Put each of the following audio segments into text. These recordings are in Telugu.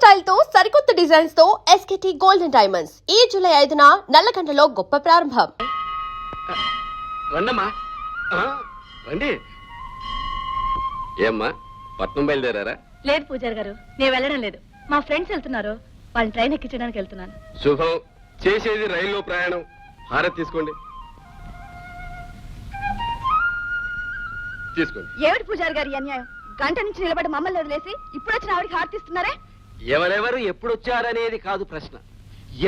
స్టైల్ తో సరికొత్త డిజైన్స్ తో ఎస్కేటీ గోల్డెన్ డైమండ్స్ ఈ జూలై 5న నల్లకంటలో గొప్ప ప్రారంభం. రండమ్మా, రండి. ఏమ్మా, పట్నం బయలుదేరారా? లేదు పూజారి గారు, నేను వెళ్ళడం లేదు. మా ఫ్రెండ్స్ వెళ్తున్నారు, వాళ్ళని ట్రైన్ ఎక్కించడానికి వెళ్తున్నాను. శుభం. చేసేది రైల్లో ప్రయాణం. హారతి తీసుకోండి. తీసుకోండి. ఏమిటి పూజారి గారి అన్యాయం? గంట నుంచి నిలబడి మమ్మల్ని వదిలేసి ఇప్పుడు వచ్చిన ఆవిడికి హారతిస్తున్నారే? ఎవరెవరు ఎప్పుడొచ్చారనేది కాదు ప్రశ్న,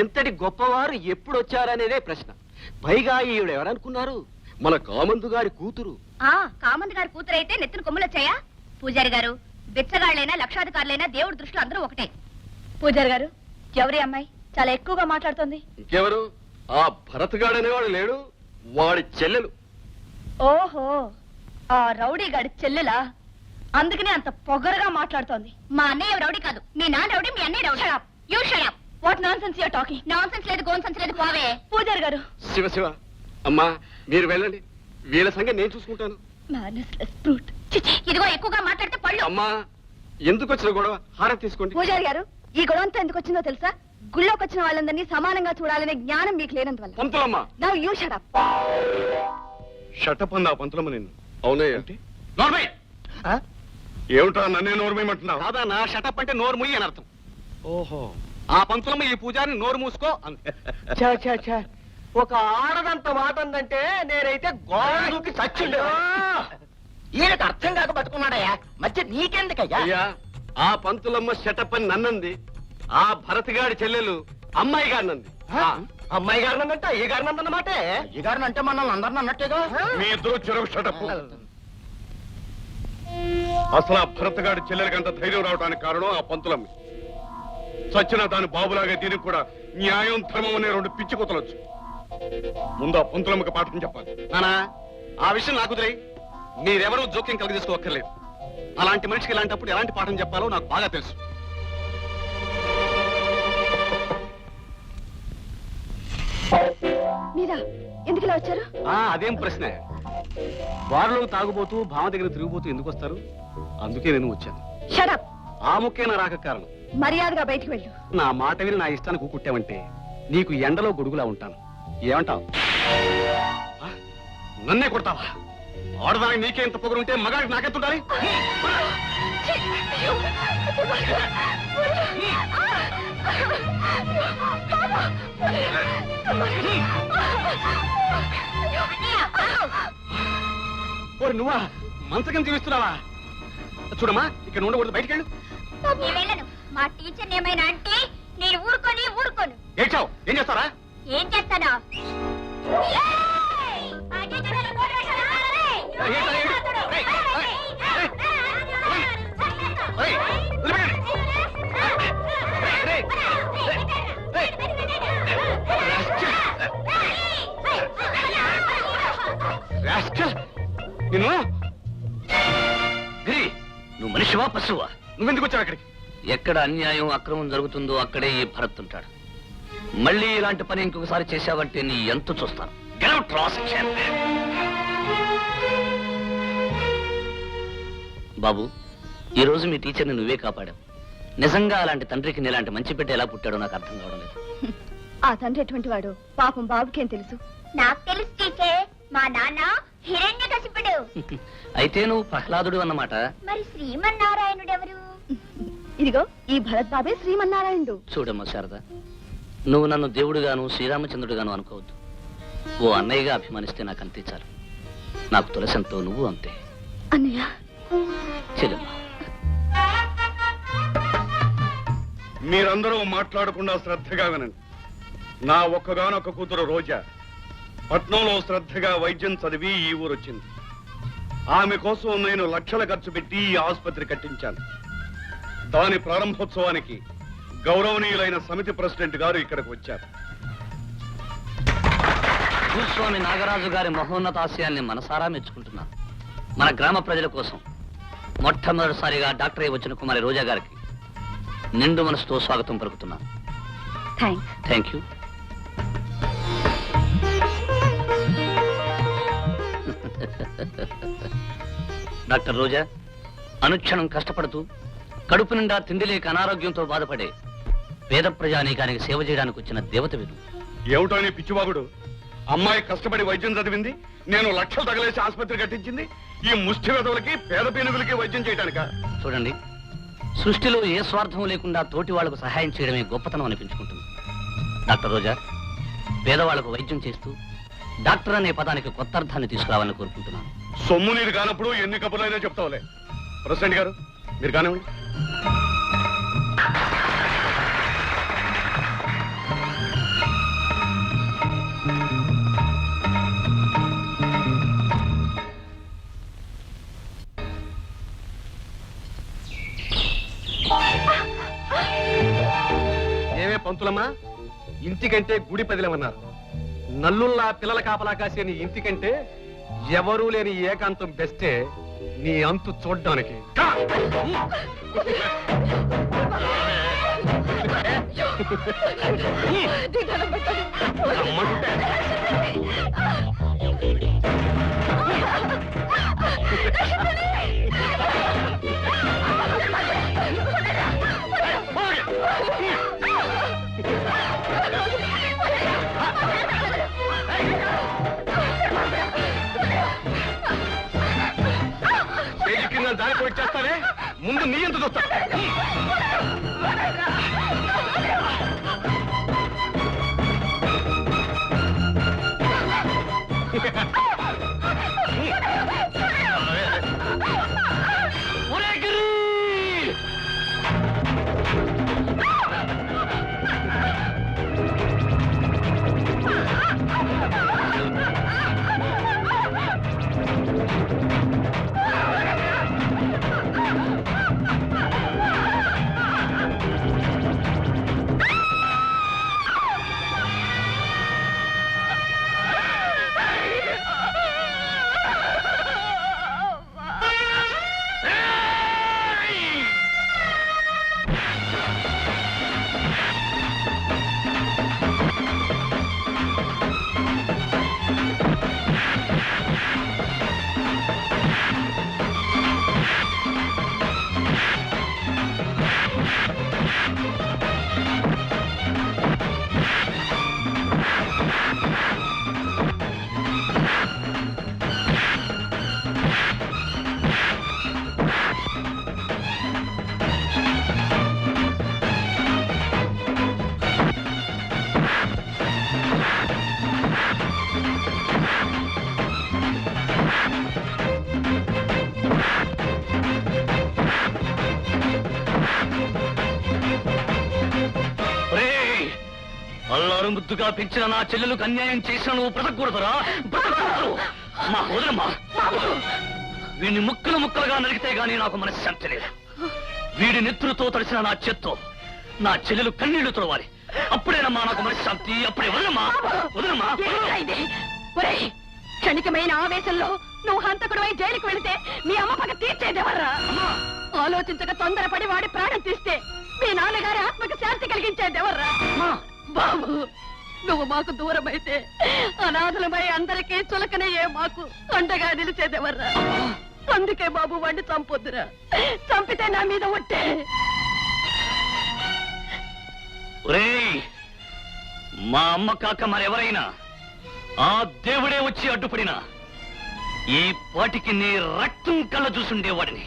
ఎంతటి గొప్పవారు ఎప్పుడొచ్చారనేదే ప్రశ్న. పైగా ఈవిడ ఎవరనుకున్నారు? మన కామందు గారి కూతురు. కామంది గారి కూతురు అయితే నెత్తిన కొమ్ములు వచ్చాయా? పూజారి గారు, బిచ్చగాళ్ళైనా లక్షాధికారులైనా దేవుడి దృష్టిలో అందరూ ఒకటే. పూజారి గారు, ఎవరి అమ్మాయి చాలా ఎక్కువగా మాట్లాడుతోంది? ఇంకెవరు? ఆ భరత్ గాడు అనేవాడు లేడు, వాడి చెల్లెలు. ఓహో, ఆ రౌడీ గాడి చెల్లెలా? అందుకనే అంత పొగరుగా మాట్లాడుతోంది. మా అన్నయ్య రౌడీ కాదు, మీ నాన్న రౌడీ, మీ అన్నయ్య rowdy. You shut up. What nonsense you are talking? Nonsense లేదు, గోన్సెన్స్ లేదు, పోవే. పూజారి గారు. శివ శివ, అమ్మా మీరు వెళ్ళండి, వీళ్ళ సంగతి నేను చూసుకుంటాను. ఇదిగో ఎక్కువగా మాట్లాడితే పళ్ళు. అమ్మా, ఎందుకు వచ్చిన గొడవ? హారతి తీసుకోండి. పూజారి గారు, ఈ గొడవంతా ఎందుకు వచ్చిందో తెలుసా? గుళ్ళోకి వచ్చిన వాళ్ళందరినీ సమానంగా చూడాలనే జ్ఞానం మీకు లేనందువల్ల. పంతులమ్మ. Now you shut up. Shut up అందా పంతులమ్మ నిన్ను? అవునయ్య. నోర్మై. ఏమిటా నన్నే నోర్మేయమంటున్నావు? కాదా, నా షటప్ అంటే నోరు ముయ్యి అని అర్థం. ఓహో, ఆ పంతులమ్మ ఈ పూజారిని నోరు మూసుకో అంతే. ఒక ఆడదంత మాట ఉందంటే నేనైతే గోడకి చచ్చుండే. ఈయనకు అర్థం కాక బతుకున్నాడయ్యా, మధ్య నీకెందుకయ్యా? అయ్యా, ఆ పంతులమ్మ షటప్ అని నన్నంది, ఆ భరతగాడి చెల్లెలు అమ్మాయి గారినంది. అమ్మాయి గారిని అంటే అయ్య గారిని అన్నమాటే. అయ్య గారిని అంటే మనల్ని అందరిని అన్నట్టేగా. మీ ఇద్దరు చెరువు షటప్. అసలు ఆ భరతగాడి చెల్లెలకి అంత ధైర్యం రావడానికి కారణం ఆ పంతులమ్మ. చచ్చిన దాని బాబులాగా దీనికి కూడా న్యాయం ధర్మం అనే రెండు పిచ్చి కూతలొచ్చు. ముందు ఆ పంతులమ్మకి పాఠం చెప్పాలి. నానా, ఆ విషయం నాకు తెలియ, మీరెవరూ జోక్యం కలిగి తీసుకోక్కర్లేదు. అలాంటి మనిషికి ఇలాంటప్పుడు ఎలాంటి పాఠం చెప్పాలో నాకు బాగా తెలుసు. మీరా ఎందుకు ఇలా వచ్చారు? అదేం ప్రశ్న? వారిలో తాగుబోతూ భామ దగ్గర తిరిగిపోతూ ఎందుకు వస్తారు? అందుకే నేను వచ్చాను. Shut up. ఆ ముఖ్యమైన రాక కారణం. మర్యాదగా బయటికి వెళ్ళు. నా మాట విని నా ఇష్టానికి కుట్టావంటే నీకు ఎండలో గొడుగులా ఉంటాను. ఏమంటావు? నన్నే కొడతావా? ఆడదానికి నీకే ఇంత పొగరుంటే మగాడికి నాకెత్తుండాలి? నువ్వా మంచకం జీవిస్తున్నావా? చూడమ్మా, ఇక్కడ ఉండకూడదు, బయటికి వెళ్ళు. మా టీచర్ ఏమైనా అంటే నేను ఊరుకోను. ఏడ్చావు? ఏం చేస్తారా? ఏం చేస్తానా? నువ్వు మనిషివా పశువా? నువ్వెందుకు వచ్చావు అక్కడికి? ఎక్కడ అన్యాయం అక్రమం జరుగుతుందో అక్కడే ఈ భరత్ ఉంటాడు. మళ్ళీ ఇలాంటి పని ఇంకొకసారి చేశావంటే నీ ఎంత చూస్తాను. బాబు, ఈ రోజు మీ టీచర్ని నువ్వే కాపాడావు. నిజంగా అలాంటి తండ్రికి నీలాంటి మంచి బిడ్డ ఎలా పుట్టాడో నాకు అర్థం కావడం లేదు. ఆ తండ్రి ఎటువంటి వాడు? పాపం బాబుకేం తెలుసు? నాకు తెలుసు టీచర్, మా నాన్న హిరణ్యకశిపుడు. అయితే నువ్వు ప్రహ్లాదుడు అన్నమాట. మరి శ్రీమన్నారాయణుడు ఎవరు? ఇదిగో ఈ భరత్ బాబే శ్రీమన్నారాయణుడు. చూడమ్మా శారద, నువ్వు నన్ను దేవుడుగాను శ్రీరామచంద్రుడుగాను అనుకోవద్దు. ఓ అన్నయ్యగా అభిమానిస్తే నాకు అంతే చాలు. నాకు తులసంతో నువ్వు అంతే. అన్నయ్య. చెల్లెమ్మా, మీరందరూ మాట్లాడకుండా శ్రద్ధగా వినండి. నా ఒక్కగానొక్క కూతురు రోజా పట్నంలో శ్రద్ధగా వైద్యం చదివి ఈ ఊరొచ్చింది. ఆమె కోసం నేను లక్షల ఖర్చు పెట్టి ఈ ఆసుపత్రి కట్టించాను. దాని ప్రారంభోత్సవానికి గౌరవనీయులైన సమితి ప్రెసిడెంట్ గారు ఇక్కడికి వచ్చారు. భూస్వామి నాగరాజు గారి మహోన్నతాశయాన్ని మనసారా మెచ్చుకుంటున్నాను. మన గ్రామ ప్రజల కోసం మొట్టమొదటిసారిగా డాక్టర్ అయి వచ్చిన కుమారి రోజా గారికి నిండు మనసుతో స్వాగతం పలుకుతున్నాను. Thank you. డాక్టర్ రోజా అనుక్షణం కష్టపడుతూ కడుపు నిండా తిండి లేక అనారోగ్యంతో బాధపడే పేద ప్రజానీకానికి సేవ చేయడానికి వచ్చిన దేవత విను. ఏమిటో నీ పిచ్చివాగుడు? అమ్మాయి కష్టపడి వైద్యం చదివింది, నేను లక్షలు తగలేసి ఆసుపత్రి కట్టించింది ఈ ముష్టి వెధవులకి పేద పీనుగులకి వైద్యం చేయడానిక? చూడండి, సృష్టిలో ఏ స్వార్థం లేకుండా తోటి వాళ్లకు సహాయం చేయడమే గొప్పతనం అనిపించుకుంటుంది. డాక్టర్ రోజా, పేదవాళ్లకు వైద్యం చేస్తూ డాక్టర్ అనే పదానికి కొత్త అర్థాన్ని తీసుకురావాలని కోరుకుంటున్నాను. సొమ్ము నీరు కానప్పుడు ఎన్ని కబుర్లైనా చెప్తావులే. ప్రెసిడెంట్ గారు, మీరు కానివ్వండి. ఏమే పంతులమ్మా, ఇంటికంటే గుడి పదిలమన్నారు. నల్లుల్లా పిల్లల కాపలా కాసే నీ ఇంటికంటే ఎవరూ లేని ఏకాంతం బెస్టే నీ అంతు చూడ్డానికి. దానికి వచ్చేస్తానే, ముందు నీ ఎంత చూస్తా. అల్లారు ముద్దుగా పెంచిన నా చెల్లెలకు అన్యాయం చేసిన నువ్వు బ్రతకూడదురా, బ్రతకూడదు. మా వదలమ్మా, వీడిని ముక్కలు ముక్కలుగా నరికితే గానీ నాకు మనశ్శాంతి లేదు. వీడి నెత్తులతో తడిసిన నా చేత్తో నా చెల్లెలు కన్నీళ్లు తొడవాలి. అప్పుడేనమ్మా నాకు మనశ్శాంతి. అప్పుడే వదలమ్మా, వదలమ్మా. క్షణికమైన ఆవేశంలో నువ్వు హంతకుడివై జైలుకు వెళితే మీ అమ్మ పక్క తీర్చేదేవర్రా. ఆలోచించక తొందరపడి వాడి ప్రాణం తీస్తే మీ నాన్నగారి ఆత్మకు శాంతి కలిగించేదేవర్రా. బాబు, నువ్వు మాకు దూరం అయితే అనాథలమై అందరికీ చులకనయ్యే మాకు అండగా నిలిచేదేవర్రా. అందుకే బాబు వాడిని చంపొద్దురా. చంపితే నా మీద ఒట్టే. ఒరేయ్, మా అమ్మ కాక మరెవరైనా ఆ దేవుడే వచ్చి అడ్డుపడినా ఈ పాటికి నీ రక్తం కళ్ళ చూసుండేవాడిని.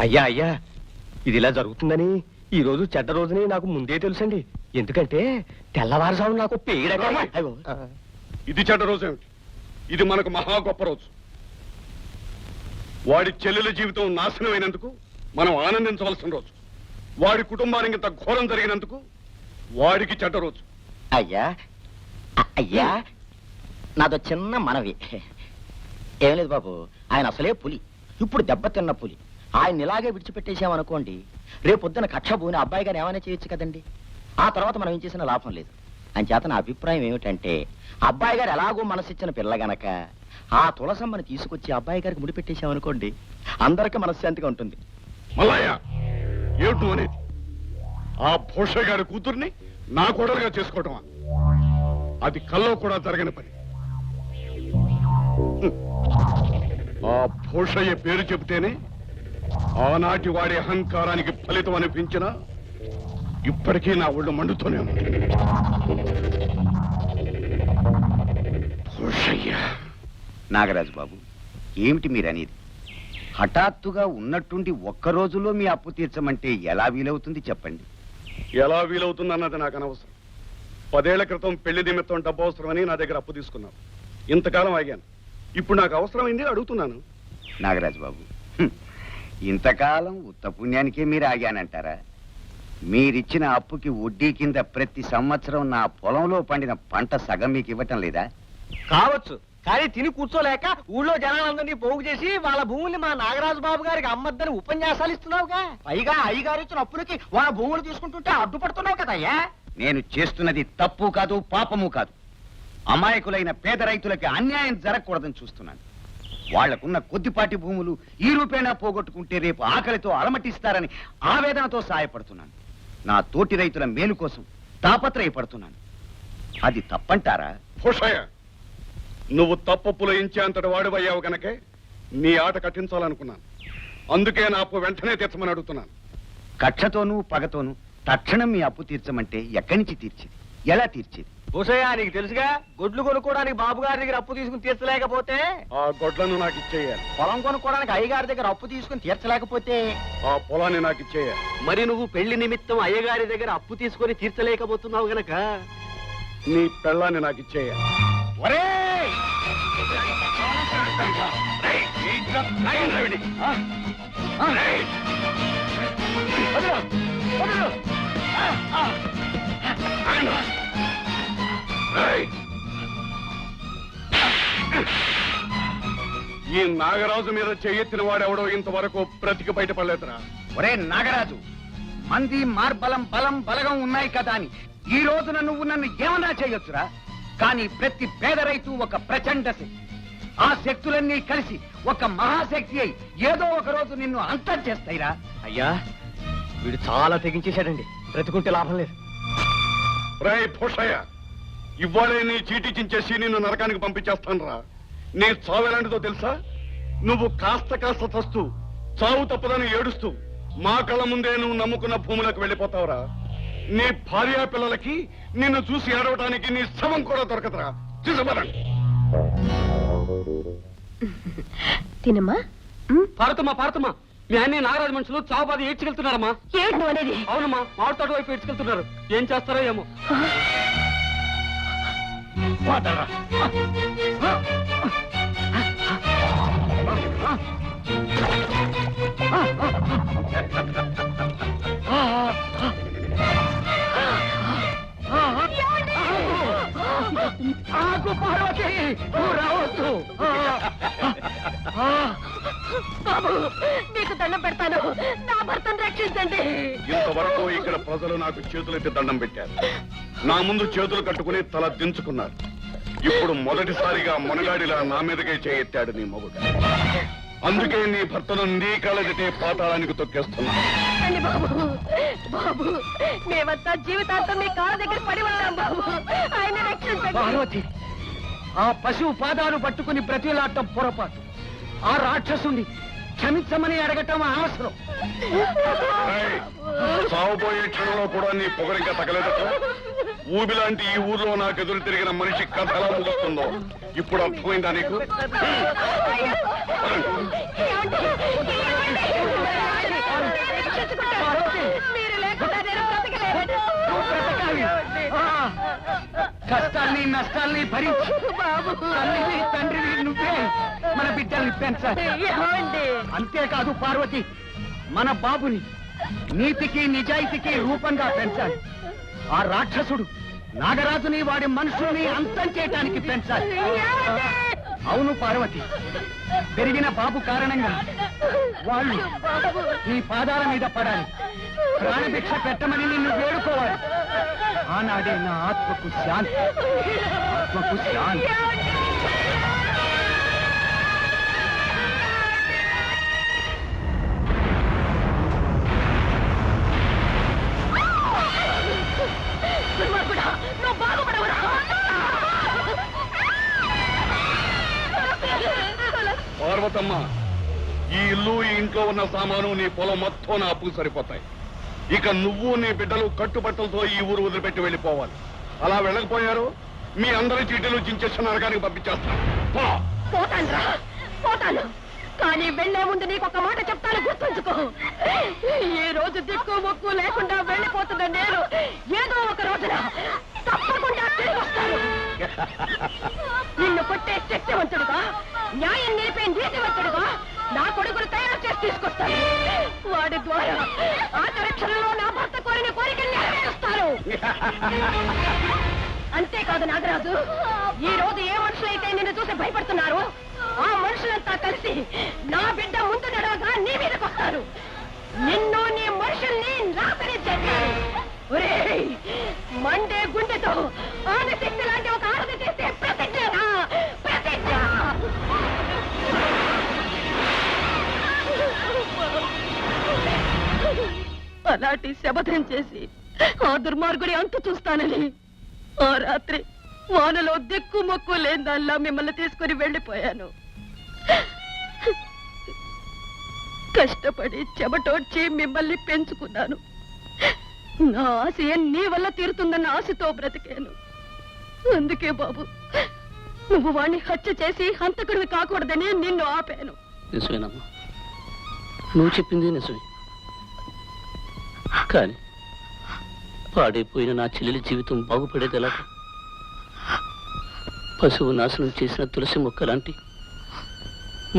అయ్యా అయ్యా, ఇది ఇలా జరుగుతుందని ఈ రోజు చెడ్డ రోజుని నాకు ముందే తెలుసండి. ఎందుకంటే తెల్లవారుజాము నాకు ఇది చెడ్డ రోజు ఏమిటి? ఇది మనకు మహా గొప్ప రోజు. వాడి చెల్లెల జీవితం నాశనమైనందుకు మనం ఆనందించవలసిన రోజు. వాడి కుటుంబానికి ఇంత ఘోరం జరిగినందుకు వాడికి చెడ్డ రోజు. అయ్యా అయ్యా, నాదో చిన్న మనవి. ఏం లేదు బాబు, ఆయన అసలే పులి, ఇప్పుడు దెబ్బతిన్న పులి. ఆయన ఇలాగే విడిచిపెట్టేసామనుకోండి, రేపొద్దున కక్ష భూని అబ్బాయి గారు ఏమైనా చేయొచ్చు కదండి. ఆ తర్వాత మనం ఏం చేసినా లాభం లేదు. అంచేత నా అభిప్రాయం ఏమిటంటే, అబ్బాయి గారు ఎలాగో మనసిచ్చిన పిల్ల గనక ఆ తులసమ్మని తీసుకొచ్చి అబ్బాయి గారికి ముడిపెట్టేసామనుకోండి, అందరికీ మనశ్శాంతిగా ఉంటుంది. మల్లయ్య, ఏమిటి అనేది? ఆ భూష గారి కూతుర్ని నా కోడలుగా చేసుకోవటమా? అది కల్లో కూడా జరగని పని. ఆ భూషయ్య పేరు చెబితేనే ఆనాటి వాడి అహంకారానికి ఫలితం అనిపించినా ఇప్పటికీ నా ఒళ్ళు మండుతూనే ఉంది. భూషయ్య. నాగరాజు బాబు, ఏమిటి మీరనేది? హఠాత్తుగా ఉన్నట్టుండి ఒక్క రోజులో మీ అప్పు తీర్చమంటే ఎలా వీలవుతుంది చెప్పండి. ఎలా వీలవుతుందన్నది నాకు అనవసరం. 10 ఏళ్ల క్రితం పెళ్లి నిమిత్తం డబ్బు అవసరమని నా దగ్గర అప్పు తీసుకున్నావు. ఇంతకాలం ఆగాను. ఇప్పుడు నాకు అవసరమైంది, అడుగుతున్నాను. నాగరాజు బాబు, ఇంతకాలం ఉత్త పుణ్యానికే మీరు ఆగానంటారా? మీరిచ్చిన అప్పుకి వడ్డీ కింద ప్రతి సంవత్సరం నా పొలంలో పండిన పంట సగం మీకు ఇవ్వటం లేదా? కావచ్చు, కానీ తిని కూర్చోలేక ఊళ్ళో జనాలందరినీ పోగు చేసి వాళ్ళ భూముల్ని మా నాగరాజు బాబు గారికి అమ్మద్దని ఉపన్యాసాలు ఇస్తున్నావుగా. పైగా అయ్యగారు ఇచ్చిన అప్పులకి వాళ్ళ భూములు తీసుకుంటుంటే అడ్డుపడుతున్నావు కదయ్యా. నేను చేస్తున్నది తప్పు కాదు, పాపము కాదు. అమాయకులైన పేద రైతులకి అన్యాయం జరగకూడదని చూస్తున్నాను. వాళ్లకున్న కొద్దిపాటి భూములు ఈ రూపేణా పోగొట్టుకుంటే రేపు ఆకలితో అలమటిస్తారని ఆవేదనతో సాయపడుతున్నాను. నా తోటి రైతుల మేలు కోసం తాపత్రయపడుతున్నాను. అది తప్పంటారా? భూషయ్య, నువ్వు తప్పప్పులో ఇంచేంతటి వాడివయ్యావు కనుకే నీ ఆట కట్టించాలనుకున్నాను. అందుకే నా అప్పు వెంటనే తీర్చమని అడుగుతున్నాను. కక్షతోనూ పగతోనూ తక్షణం మీ అప్పు తీర్చమంటే ఎక్కడి నుంచి తీర్చేది? ఎలా తీర్చేది? భూషయ్య, నీకు తెలుసుగా, గొడ్లు కొనుక్కోవడానికి బాబు గారి దగ్గర అప్పు తీసుకుని తీర్చలేకపోతే, ఆ గొడ్లను నాకు ఇచ్చేయాలి. పొలం కొనుక్కోవడానికి అయ్యగారి దగ్గర అప్పు తీసుకుని తీర్చలేకపోతే, ఆ పొలాన్ని నాకు ఇచ్చేయాలి. మరి నువ్వు పెళ్లి నిమిత్తం అయ్యగారి దగ్గర అప్పు తీసుకొని తీర్చలేకపోతున్నావు గనక నీ పెళ్ళాన్ని నాకు ఇచ్చేయాలి. ఒరేయ్! ఈ నాగరాజు మీద చెయ్యెత్తిన వాడెవడో ఇంతవరకు బ్రతికి బయటపడలేదురా. ఒరే నాగరాజు, మంది మార్బలం బలం బలగం ఉన్నాయి కదా అని ఈ రోజున నువ్వు నన్ను ఏమన్నా చేయొచ్చురా? కానీ ప్రతి పేద రైతు ఒక ప్రచండ శక్తి. ఆ శక్తులన్నీ కలిసి ఒక మహాశక్తి అయి ఏదో ఒక రోజు నిన్ను అంతం చేస్తాయిరా. అయ్యా, వీడు చాలా తెగించేశాడండి. బ్రతుకుంటే లాభం లేదు. రేయ్ భూషయ్య, ఇవాళే నీ చీటీ చించేసి నిన్ను నరకానికి పంపించేస్తాను రా. నీ చావు ఎలాంటిదో తెలుసా? నువ్వు కాస్త కాస్త చస్తూ చావు తప్పదని ఏడుస్తూ మా కళ్ళ ముందే నువ్వు నమ్ముకున్న భూములకు వెళ్ళిపోతావురా. నీ భార్యా పిల్లలకి నిన్ను చూసి ఏడవడానికి నీ శవం కూడా దొరకదురా. చూసబడండి. తినమ్మా. పార్వతమ్మా, మీ అన్ని నాగరాజు మనుషులు చావు బాధ ఏడ్చుకెళ్తున్నారమ్మా. ఏంటి నువ్వు అనేది? అవునమ్మా, మామిడి తోట వైపు ఏడ్చుకెళ్తున్నారు. ఏం చేస్తారో ఏమో. బాబు, నీకు దండం పెడతాను, నా భర్తను రక్షించండి. ఇంతవరకు ఇక్కడ ప్రజలు నాకు చేతులెత్తి దండం పెట్టారు. నా ముందు చేతులు కట్టుకుని తల దించుకున్నారు. ఇప్పుడు మొదటిసారిగా మొనగాడిలా నా మీదకే చేయెత్తాడు నీ మొగుడు. అందుకే నీ భర్తను నీ కళ్ళదితే పాతాళానికి తొక్కేస్తున్నా. రండి బాబు. బాబు, మేమంతా జీవితాంతం మీ కాళ్ళ దగ్గర పడి ఉన్నాం బాబు. ఆయన రక్షించండి. పార్వతి, ఆ పశువు పాదాలు పట్టుకుని బ్రతిలాడటం పొరపాటు. ఆ రాక్షసుని క్షమించమని అడగటం అవసరం. ఏయ్, సాగుపోయే క్షణంలో కూడా నీ పొగరిక తగలేదట. ఊబిలాంటి ఈ ఊర్లో నాకు ఎదురు తిరిగిన మనిషి కథ ఎలా ముగుస్తుందో ఇప్పుడు అర్థమైందా నీకు? మీరు లేకుండా నేను బ్రతకలేను. కష్టాల్ని నష్టాల్ని భరించి తల్లిని తండ్రిని నువ్వే మన బిడ్డల్ని పెంచాలి. ఏమండి? అంతేకాదు పార్వతి, మన బాబుని నీతికి నిజాయితీకి రూపంగా పెంచాలి. ఆ రాక్షసుడు నాగరాజుని వాడి మనుషుల్ని అంతం చేయటానికి పెంచాలి. అవును పార్వతి, పెరిగిన బాబు కారణంగా వాళ్ళు నీ పాదాల మీద పడాలి, ప్రాణభిక్ష పెట్టమని నిన్ను వేడుకోవాలి. ఆనాడే నా ఆత్మకు శాంతి, ఆత్మకు శాంతి. పార్వతమ్మ, ఈ ఇల్లు ఈ ఇంట్లో ఉన్న సామాను నీ పొలం మొత్తం నా అప్పుకు సరిపోతాయి. ఇక నువ్వు నీ బిడ్డలు కట్టుబట్టలతో ఈ ఊరు వదిలిపెట్టి వెళ్ళిపోవాలి. అలా వెళ్ళకపోయారు మీ అందరి చీటీలు చించేసి నరకానికి పంపించేస్తాను. పో. పోతాను, కానీ వెళ్లే ముందు నీకు ఒక మాట చెప్తాను, గుర్తుంచుకో. ఈ రోజు దిక్కు మొక్కు లేకుండా వెళ్ళిపోతున్న నేను ఏదో ఒక రోజున తప్పకుండా తిరిగి వస్తాను. నిన్ను కొట్టే శక్తివంతుడుగా, న్యాయం నిలిపే నీతివంతుడుగా నా కొడుకును తయారు చేసి తీసుకొస్తాను. వాడి ద్వారా ఆచరక్షణలో నా భర్త కోరిన కోరికలు నెరవేరుస్తాను. అంతేకాదు నాగరాజు, ఈ రోజు ఏ మనుషులైతే నిన్ను చూసి భయపడుతున్నారు, ఆ మనుషులంతా కలిసి నా బిడ్డ ముందు నడవగా నీ మీదకి వస్తారు. నిన్ను నీ మనుషుల్ని నాశనం చేస్తారు. ఒరేయ్, మండే గుండెతో ఆమె శక్తి లాంటి ఒక ఆడది చేస్తే ప్రతిజ్ఞనా? ప్రతిజ్ఞ. అలాంటి శపథం చేసి ఆ దుర్మార్గుడి అంతు చూస్తానని ఆ రాత్రి వానలో దిక్కు మొక్కు లేని దానిలా మిమ్మల్ని తీసుకుని వెళ్ళిపోయాను. కష్టపడి చెమటోడ్చి మిమ్మల్ని పెంచుకున్నాను. నా ఆశయం నీ వల్ల తీరుతుందన్న ఆశతో బ్రతికాను. అందుకే బాబు, నువ్వు వాణ్ణి హత్య చేసి హంతకుడివి కాకూడదని నిన్ను ఆపాను. నిజమేనమ్మా, నువ్వు చెప్పింది నిజమే. కానీ పాడైపోయిన నా చెల్లెలి జీవితం బాగుపడేది ఎలా? పశువు నాశనం చేసిన తులసి మొక్క లాంటి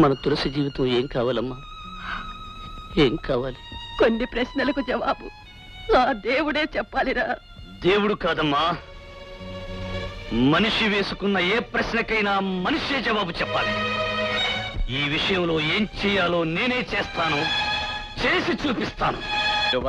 మన తులసి జీవితం ఏం కావాలమ్మా? ఏం కావాలి? కొన్ని ప్రశ్నలకు జవాబు ఆ దేవుడే చెప్పాలిరా. దేవుడు కాదమ్మా, మనిషి వేసుకున్న ఏ ప్రశ్నకైనా మనిషే జవాబు చెప్పాలి. ఈ విషయంలో ఏం చేయాలో నేనే చేస్తాను, చేసి చూపిస్తాను.